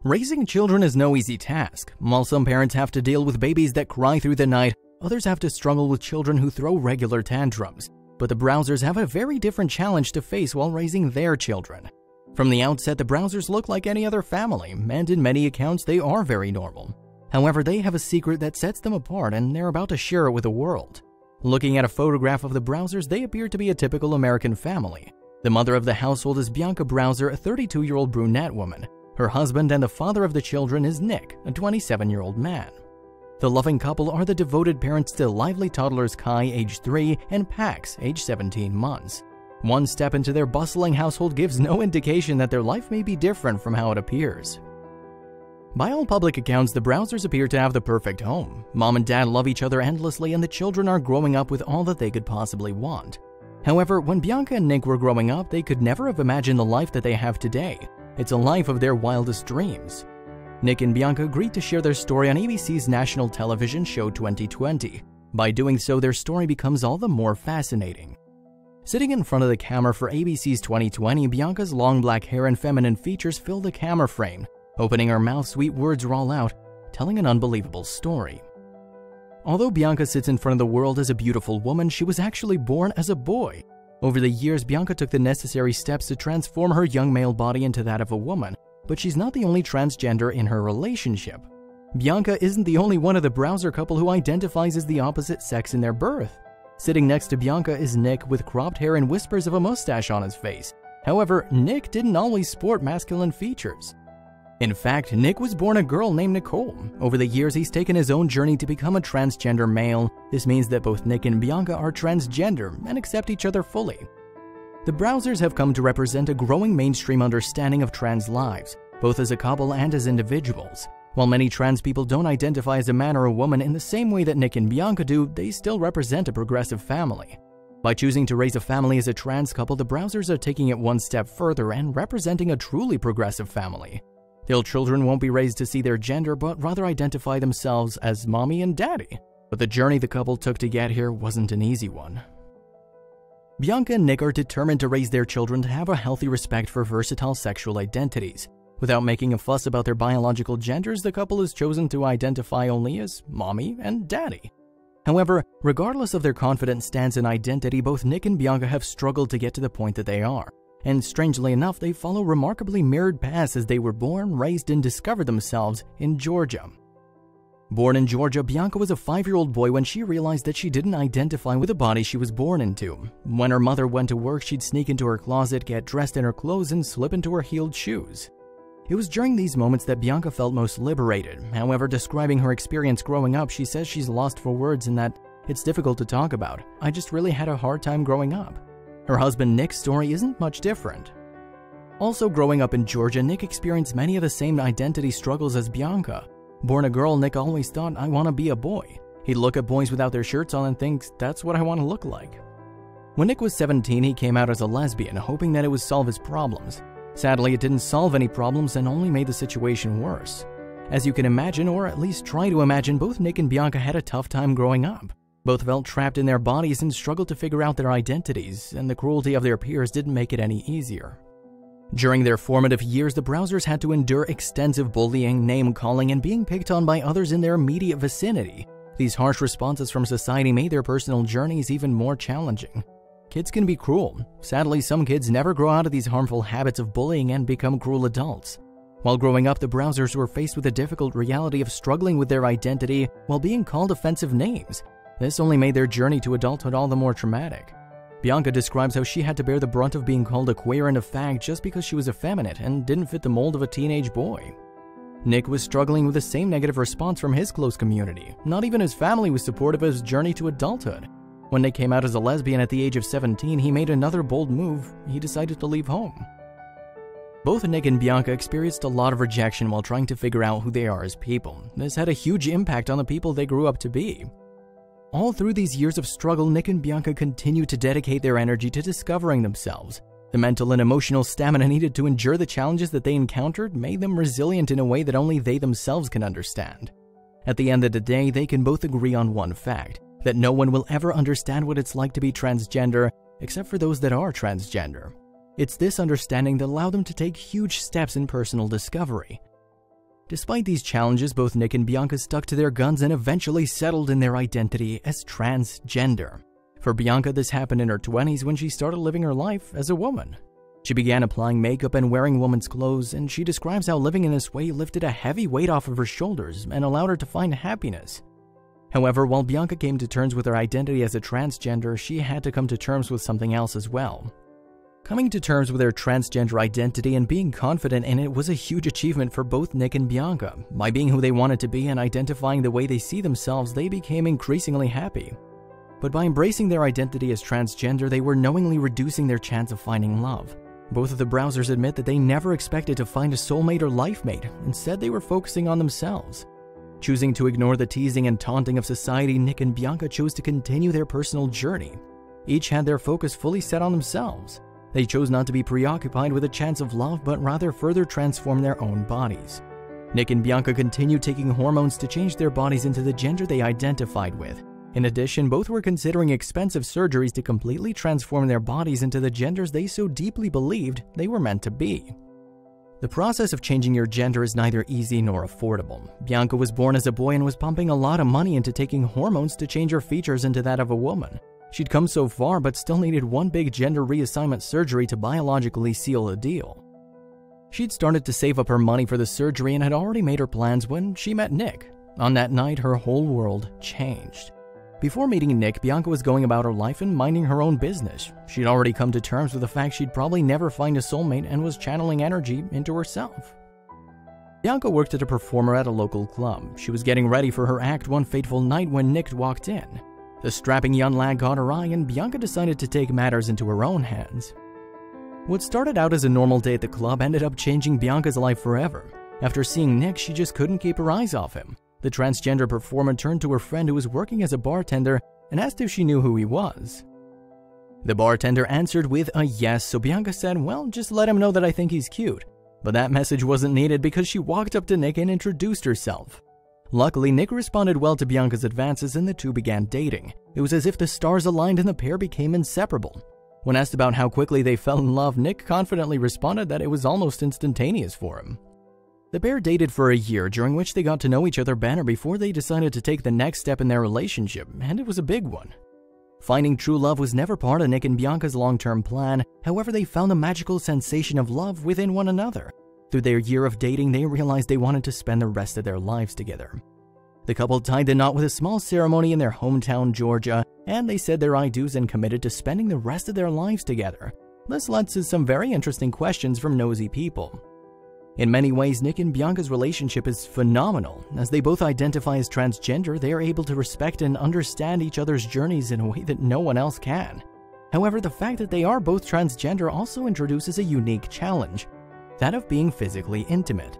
Raising children is no easy task. While some parents have to deal with babies that cry through the night, others have to struggle with children who throw regular tantrums. But the Browsers have a very different challenge to face while raising their children. From the outset, the Browsers look like any other family, and in many accounts they are very normal. However, they have a secret that sets them apart, and they're about to share it with the world. Looking at a photograph of the Browsers, they appear to be a typical American family. The mother of the household is Bianca Browser, a 32-year-old brunette woman. Her husband and the father of the children is Nick, a 27-year-old man. The loving couple are the devoted parents to lively toddlers Kai, age 3, and Pax, age 17 months. One step into their bustling household gives no indication that their life may be different from how it appears. By all public accounts, the Browsers appear to have the perfect home. Mom and dad love each other endlessly, and the children are growing up with all that they could possibly want. However, when Bianca and Nick were growing up, they could never have imagined the life that they have today. It's a life of their wildest dreams. Nick and Bianca agreed to share their story on ABC's national television show 2020. By doing so, their story becomes all the more fascinating. Sitting in front of the camera for ABC's 2020, Bianca's long black hair and feminine features fill the camera frame. Opening her mouth, sweet words roll out, telling an unbelievable story. Although Bianca sits in front of the world as a beautiful woman, she was actually born as a boy. Over the years, Bianca took the necessary steps to transform her young male body into that of a woman, but she's not the only transgender in her relationship. Bianca isn't the only one of the Browser couple who identifies as the opposite sex in their birth. Sitting next to Bianca is Nick with cropped hair and whispers of a mustache on his face. However, Nick didn't always sport masculine features. In fact, Nick was born a girl named Nicole. Over the years, he's taken his own journey to become a transgender male. This means that both Nick and Bianca are transgender and accept each other fully. The Browsers have come to represent a growing mainstream understanding of trans lives, both as a couple and as individuals. While many trans people don't identify as a man or a woman in the same way that Nick and Bianca do, they still represent a progressive family. By choosing to raise a family as a trans couple, the Browsers are taking it one step further and representing a truly progressive family. Their children won't be raised to see their gender, but rather identify themselves as mommy and daddy. But the journey the couple took to get here wasn't an easy one. Bianca and Nick are determined to raise their children to have a healthy respect for versatile sexual identities. Without making a fuss about their biological genders, the couple has chosen to identify only as mommy and daddy. However, regardless of their confident stance and identity, both Nick and Bianca have struggled to get to the point that they are. And strangely enough, they follow remarkably mirrored paths as they were born, raised, and discovered themselves in Georgia. Born in Georgia, Bianca was a 5-year-old boy when she realized that she didn't identify with the body she was born into. When her mother went to work, she'd sneak into her closet, get dressed in her clothes, and slip into her heeled shoes. It was during these moments that Bianca felt most liberated. However, describing her experience growing up, she says she's lost for words and that it's difficult to talk about. I just really had a hard time growing up. Her husband Nick's story isn't much different. Also growing up in Georgia, Nick experienced many of the same identity struggles as Bianca. Born a girl, Nick always thought, I want to be a boy. He'd look at boys without their shirts on and think, that's what I want to look like. When Nick was 17, he came out as a lesbian, hoping that it would solve his problems. Sadly, it didn't solve any problems and only made the situation worse. As you can imagine, or at least try to imagine, both Nick and Bianca had a tough time growing up. Both felt trapped in their bodies and struggled to figure out their identities, and the cruelty of their peers didn't make it any easier. During their formative years, the Browsers had to endure extensive bullying, name-calling, and being picked on by others in their immediate vicinity. These harsh responses from society made their personal journeys even more challenging. Kids can be cruel. Sadly, some kids never grow out of these harmful habits of bullying and become cruel adults. While growing up, the Browsers were faced with the difficult reality of struggling with their identity while being called offensive names. This only made their journey to adulthood all the more traumatic. Bianca describes how she had to bear the brunt of being called a queer and a fag just because she was effeminate and didn't fit the mold of a teenage boy. Nick was struggling with the same negative response from his close community. Not even his family was supportive of his journey to adulthood. When Nick came out as a lesbian at the age of 17, he made another bold move. He decided to leave home. Both Nick and Bianca experienced a lot of rejection while trying to figure out who they are as people. This had a huge impact on the people they grew up to be. All through these years of struggle, Nick and Bianca continued to dedicate their energy to discovering themselves. The mental and emotional stamina needed to endure the challenges that they encountered made them resilient in a way that only they themselves can understand. At the end of the day, they can both agree on one fact, that no one will ever understand what it's like to be transgender except for those that are transgender. It's this understanding that allowed them to take huge steps in personal discovery. Despite these challenges, both Nick and Bianca stuck to their guns and eventually settled in their identity as transgender. For Bianca, this happened in her 20s when she started living her life as a woman. She began applying makeup and wearing women's clothes, and she describes how living in this way lifted a heavy weight off of her shoulders and allowed her to find happiness. However, while Bianca came to terms with her identity as a transgender, she had to come to terms with something else as well. Coming to terms with her transgender identity and being confident in it was a huge achievement for both Nick and Bianca. By being who they wanted to be and identifying the way they see themselves, they became increasingly happy. But by embracing their identity as transgender, they were knowingly reducing their chance of finding love. Both of the browsers admit that they never expected to find a soulmate or life mate. Instead, they were focusing on themselves. Choosing to ignore the teasing and taunting of society, Nick and Bianca chose to continue their personal journey. Each had their focus fully set on themselves. They chose not to be preoccupied with a chance of love, but rather further transform their own bodies. Nick and Bianca continued taking hormones to change their bodies into the gender they identified with. In addition, both were considering expensive surgeries to completely transform their bodies into the genders they so deeply believed they were meant to be. The process of changing your gender is neither easy nor affordable. Bianca was born as a boy and was pumping a lot of money into taking hormones to change her features into that of a woman. She'd come so far but still needed one big gender reassignment surgery to biologically seal the deal. She'd started to save up her money for the surgery and had already made her plans when she met Nick. On that night, her whole world changed. Before meeting Nick, Bianca was going about her life and minding her own business. She'd already come to terms with the fact she'd probably never find a soulmate and was channeling energy into herself. Bianca worked as a performer at a local club. She was getting ready for her act one fateful night when Nick walked in. The strapping young lad caught her eye, and Bianca decided to take matters into her own hands. What started out as a normal day at the club ended up changing Bianca's life forever. After seeing Nick, she just couldn't keep her eyes off him. The transgender performer turned to her friend who was working as a bartender and asked if she knew who he was. The bartender answered with a yes, so Bianca said, "Well, just let him know that I think he's cute." But that message wasn't needed because she walked up to Nick and introduced herself. Luckily, Nick responded well to Bianca's advances and the two began dating. It was as if the stars aligned and the pair became inseparable. When asked about how quickly they fell in love, Nick confidently responded that it was almost instantaneous for him. The pair dated for a year, during which they got to know each other better before they decided to take the next step in their relationship, and it was a big one. Finding true love was never part of Nick and Bianca's long-term plan. However, they found the magical sensation of love within one another. Through their year of dating, they realized they wanted to spend the rest of their lives together. The couple tied the knot with a small ceremony in their hometown, Georgia, and they said their I do's and committed to spending the rest of their lives together. This led to some very interesting questions from nosy people. In many ways, Nick and Bianca's relationship is phenomenal. As they both identify as transgender, they are able to respect and understand each other's journeys in a way that no one else can. However, the fact that they are both transgender also introduces a unique challenge, that of being physically intimate.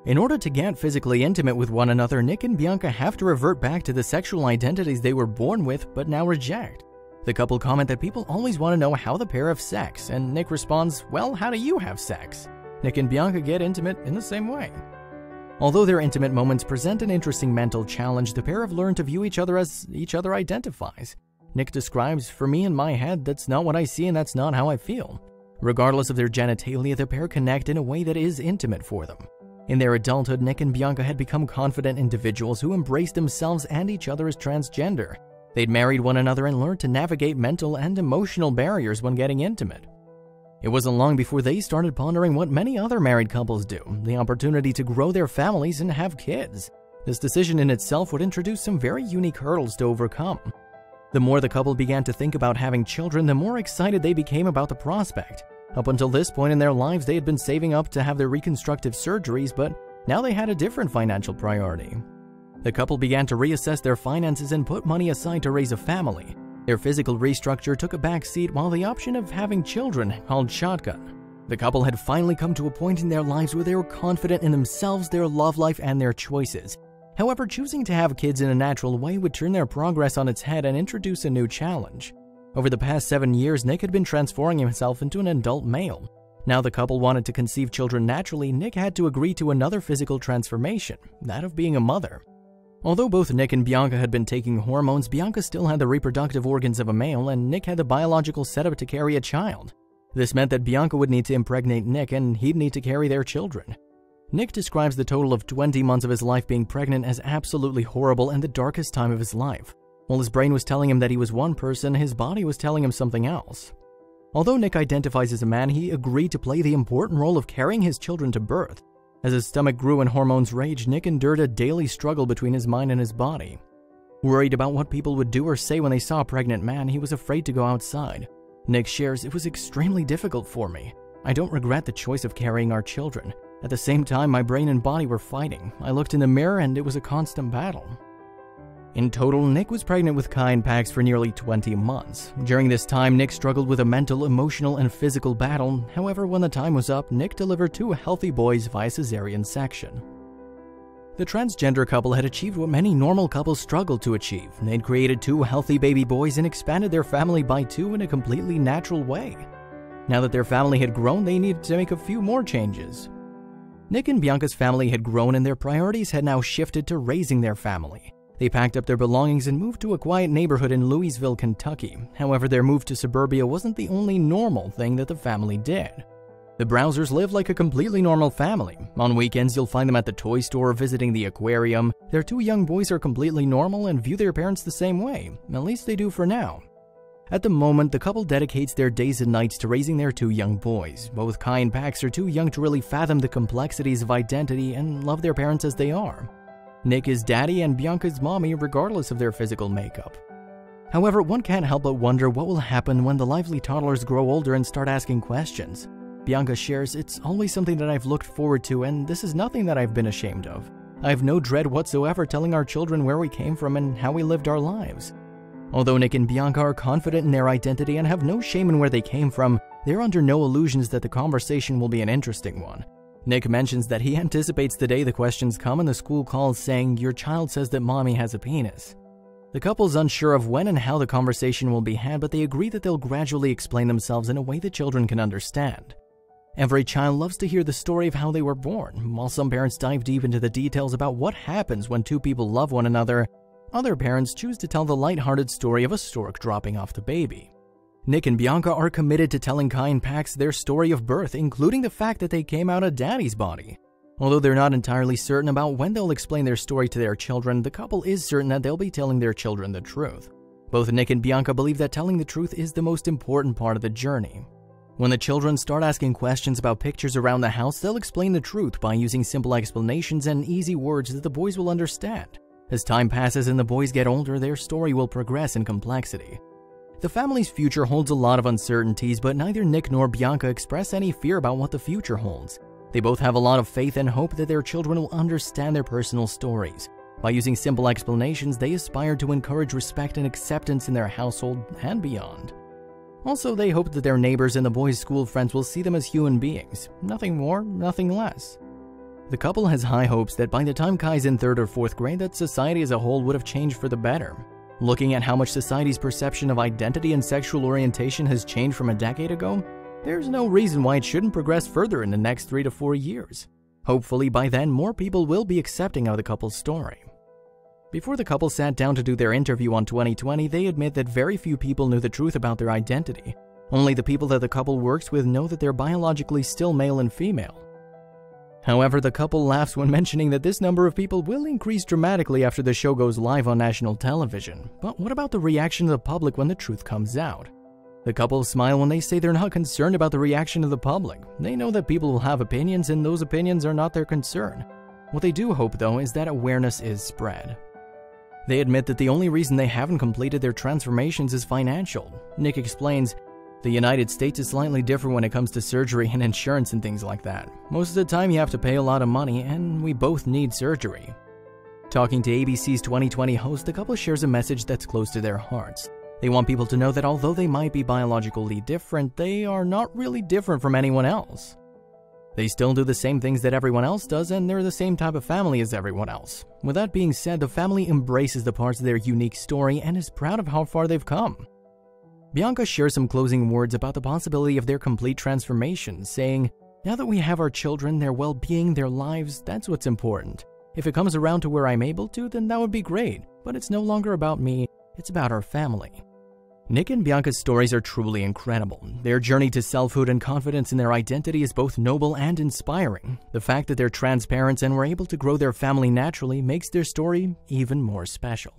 In order to get physically intimate with one another, Nick and Bianca have to revert back to the sexual identities they were born with but now reject. The couple comment that people always want to know how the pair have sex, and Nick responds, "Well, how do you have sex?" Nick and Bianca get intimate in the same way. Although their intimate moments present an interesting mental challenge, the pair have learned to view each other as each other identifies. Nick describes, "For me in my head, that's not what I see and that's not how I feel." Regardless of their genitalia, the pair connect in a way that is intimate for them. In their adulthood, Nick and Bianca had become confident individuals who embraced themselves and each other as transgender. They'd married one another and learned to navigate mental and emotional barriers when getting intimate. It wasn't long before they started pondering what many other married couples do, the opportunity to grow their families and have kids. This decision in itself would introduce some very unique hurdles to overcome. The more the couple began to think about having children, the more excited they became about the prospect. Up until this point in their lives, they had been saving up to have their reconstructive surgeries, but now they had a different financial priority. The couple began to reassess their finances and put money aside to raise a family. Their physical restructure took a back seat while the option of having children held shotgun. The couple had finally come to a point in their lives where they were confident in themselves, their love life, and their choices. However, choosing to have kids in a natural way would turn their progress on its head and introduce a new challenge. Over the past 7 years, Nick had been transforming himself into an adult male. Now the couple wanted to conceive children naturally. Nick had to agree to another physical transformation, that of being a mother. Although both Nick and Bianca had been taking hormones, Bianca still had the reproductive organs of a male, and Nick had the biological setup to carry a child. This meant that Bianca would need to impregnate Nick, and he'd need to carry their children. Nick describes the total of 20 months of his life being pregnant as absolutely horrible and the darkest time of his life. While his brain was telling him that he was one person, his body was telling him something else. Although Nick identifies as a man, he agreed to play the important role of carrying his children to birth. As his stomach grew and hormones raged, Nick endured a daily struggle between his mind and his body. Worried about what people would do or say when they saw a pregnant man, he was afraid to go outside. Nick shares, "It was extremely difficult for me. I don't regret the choice of carrying our children. At the same time, my brain and body were fighting. I looked in the mirror and it was a constant battle." In total, Nick was pregnant with Kai and Pax for nearly 20 months. During this time, Nick struggled with a mental, emotional, and physical battle. However, when the time was up, Nick delivered 2 healthy boys via cesarean section. The transgender couple had achieved what many normal couples struggled to achieve. They'd created 2 healthy baby boys and expanded their family by 2 in a completely natural way. Now that their family had grown, they needed to make a few more changes. Nick and Bianca's family had grown and their priorities had now shifted to raising their family. They packed up their belongings and moved to a quiet neighborhood in Louisville, Kentucky. However, their move to suburbia wasn't the only normal thing that the family did. The Browsers live like a completely normal family. On weekends, you'll find them at the toy store or visiting the aquarium. Their 2 young boys are completely normal and view their parents the same way. At least they do for now. At the moment, the couple dedicates their days and nights to raising their 2 young boys. Both Kai and Pax are too young to really fathom the complexities of identity and love their parents as they are. Nick is daddy and Bianca's mommy regardless of their physical makeup. However, one can't help but wonder what will happen when the lively toddlers grow older and start asking questions. Bianca shares, "It's always something that I've looked forward to, and this is nothing that I've been ashamed of. I have no dread whatsoever telling our children where we came from and how we lived our lives." Although Nick and Bianca are confident in their identity and have no shame in where they came from, they're under no illusions that the conversation will be an interesting one. Nick mentions that he anticipates the day the questions come and the school calls saying, "Your child says that mommy has a penis." The couple's unsure of when and how the conversation will be had, but they agree that they'll gradually explain themselves in a way that children can understand. Every child loves to hear the story of how they were born. While some parents dive deep into the details about what happens when 2 people love one another, other parents choose to tell the lighthearted story of a stork dropping off the baby. Nick and Bianca are committed to telling Kai and Pax their story of birth, including the fact that they came out of daddy's body. Although they're not entirely certain about when they'll explain their story to their children, the couple is certain that they'll be telling their children the truth. Both Nick and Bianca believe that telling the truth is the most important part of the journey. When the children start asking questions about pictures around the house, they'll explain the truth by using simple explanations and easy words that the boys will understand. As time passes and the boys get older, their story will progress in complexity. The family's future holds a lot of uncertainties, but neither Nick nor Bianca express any fear about what the future holds. They both have a lot of faith and hope that their children will understand their personal stories. By using simple explanations, they aspire to encourage respect and acceptance in their household and beyond. Also, they hope that their neighbors and the boys' school friends will see them as human beings. Nothing more, nothing less. The couple has high hopes that by the time Kai's in 3rd or 4th grade, that society as a whole would have changed for the better. Looking at how much society's perception of identity and sexual orientation has changed from a decade ago, there's no reason why it shouldn't progress further in the next 3 to 4 years. Hopefully by then, more people will be accepting of the couple's story. Before the couple sat down to do their interview on 2020, they admit that very few people knew the truth about their identity. Only the people that the couple works with know that they're biologically still male and female. However, the couple laughs when mentioning that this number of people will increase dramatically after the show goes live on national television. But what about the reaction of the public when the truth comes out? The couple smile when they say they're not concerned about the reaction of the public. They know that people will have opinions and those opinions are not their concern. What they do hope, though, is that awareness is spread. They admit that the only reason they haven't completed their transformations is financial. Nick explains, "The United States is slightly different when it comes to surgery and insurance and things like that. Most of the time you have to pay a lot of money, and we both need surgery." Talking to ABC's 2020 host, the couple shares a message that's close to their hearts. They want people to know that although they might be biologically different, they are not really different from anyone else. They still do the same things that everyone else does, and they're the same type of family as everyone else. With that being said, the family embraces the parts of their unique story and is proud of how far they've come. Bianca shares some closing words about the possibility of their complete transformation, saying, "Now that we have our children, their well-being, their lives, that's what's important. If it comes around to where I'm able to, then that would be great, but it's no longer about me, it's about our family." Nick and Bianca's stories are truly incredible. Their journey to selfhood and confidence in their identity is both noble and inspiring. The fact that they're transparent and were able to grow their family naturally makes their story even more special.